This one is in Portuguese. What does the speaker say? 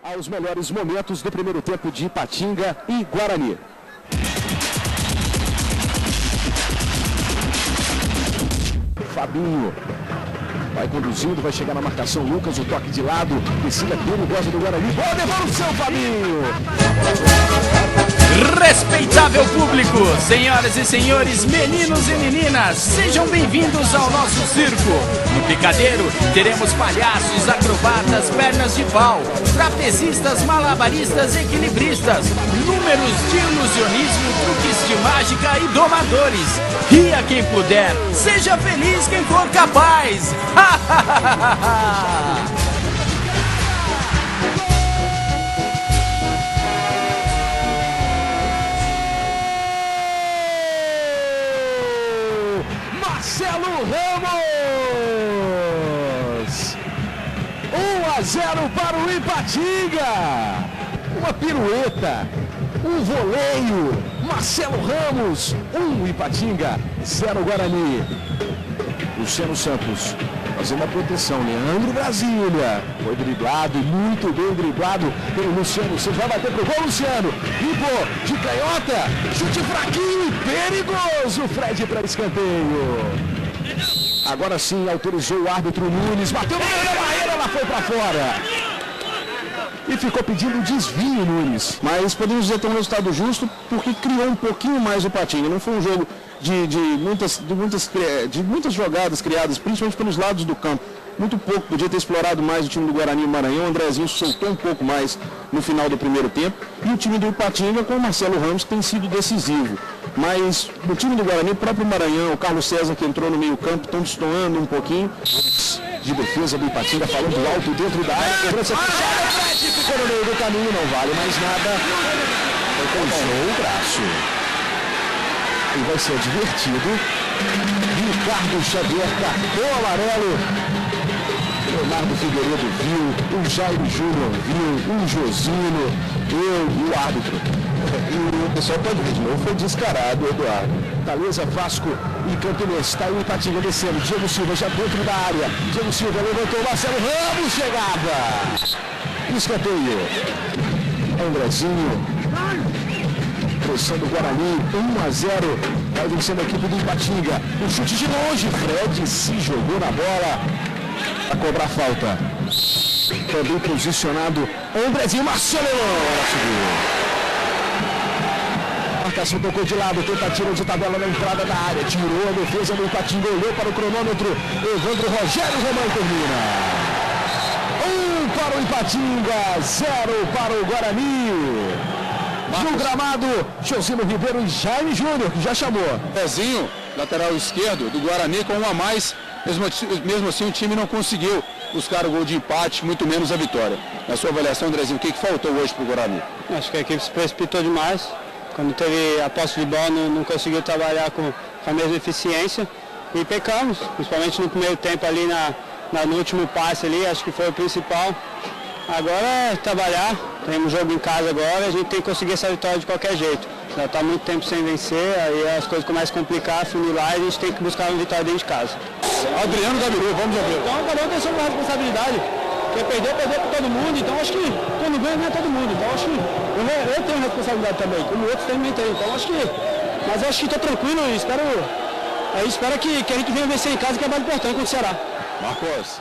aos melhores momentos do primeiro tempo de Ipatinga e Guarani. Fabinho vai conduzindo, vai chegar na marcação. Lucas, o toque de lado, descida perigosa do Guarani. Boa devolução, Fabinho! Respeitável público, senhoras e senhores, meninos e meninas, sejam bem-vindos ao nosso circo. No picadeiro teremos palhaços, acrobatas, pernas de pau, trapezistas, malabaristas, equilibristas, números de ilusionismo, truques de mágica e domadores. Ria quem puder, seja feliz quem for capaz. Marcelo Ramos! 1-0 para o Ipatinga! Uma pirueta, um voleio. Marcelo Ramos, 1 Ipatinga, 0 Guarani. Luciano Santos fazendo a proteção. Leandro Brasília foi driblado, muito bem driblado pelo Luciano. Você vai bater pro gol, Luciano. Limpou de canhota, chute fraquinho e perigoso. Fred para escanteio. Agora sim autorizou o árbitro Nunes. Bateu no meio da barreira, ela foi para fora. E ficou pedindo desvio, Nunes. Mas podemos dizer que é um resultado justo, porque criou um pouquinho mais o Ipatinga. Não foi um jogo de muitas jogadas criadas, principalmente pelos lados do campo. Muito pouco, podia ter explorado mais o time do Guarani e Maranhão. O Andrezinho soltou um pouco mais no final do primeiro tempo. E o time do Ipatinga com o Marcelo Ramos, que tem sido decisivo. Mas no time do Guarani, o próprio Maranhão, o Carlos César, que entrou no meio campo, estão destoando um pouquinho. De defesa do Ipatinga, falando alto dentro da área. Cobrança fechada, Fred ficou no meio do caminho, não vale mais nada. Alcançou o braço. E vai ser divertido. Ricardo Xavier, cartão amarelo. Leonardo Figueiredo viu, o Jairo Júnior viu, o Josino, eu e o árbitro. E o pessoal pode ver de novo, foi descarado, Eduardo. Taleza, Vasco e Campinense. Está aí o Ipatinga descendo. Diego Silva já dentro da área. Diego Silva levantou, Marcelo Ramos chegava. Escanteio. Andrezinho. Pressão do Guarani, 1-0. Vai vencendo a equipe do Ipatinga. Um chute de longe. Fred se jogou na bola. A cobrar falta. Também posicionado Andrezinho. Marcelo. Ela subiu. Marcação tocou de lado, tentativa de tabela na entrada da área, tirou a defesa do Ipatinga, olhou para o cronômetro, Evandro Rogério Romão termina. 1 para o Ipatinga, 0 para o Guarani. No gramado, Josino Ribeiro e Jaime Júnior, que já chamou. Pezinho, lateral esquerdo do Guarani com 1 a mais, mesmo assim o time não conseguiu buscar o gol de empate, muito menos a vitória. Na sua avaliação, Andrezinho, o que faltou hoje para o Guarani? Acho que a equipe se precipitou demais. Quando teve a posse de bola, não conseguiu trabalhar com a mesma eficiência e pecamos, principalmente no primeiro tempo ali no último passe ali, acho que foi o principal. Agora é trabalhar, temos jogo em casa agora, a gente tem que conseguir essa vitória de qualquer jeito. Já está muito tempo sem vencer, aí as coisas começam a complicar, funilar e a gente tem que buscar uma vitória dentro de casa. Adriano Gabiru, vamos ver. Então cada um tem sua responsabilidade. Quem perdeu para todo mundo, então acho que quando ganha todo mundo. Então acho que eu tenho responsabilidade também, como outros também têm. Então acho que. Mas eu acho que estou tranquilo e espero que a gente venha vencer em casa, que é mais importante contra o Ceará. Marcos.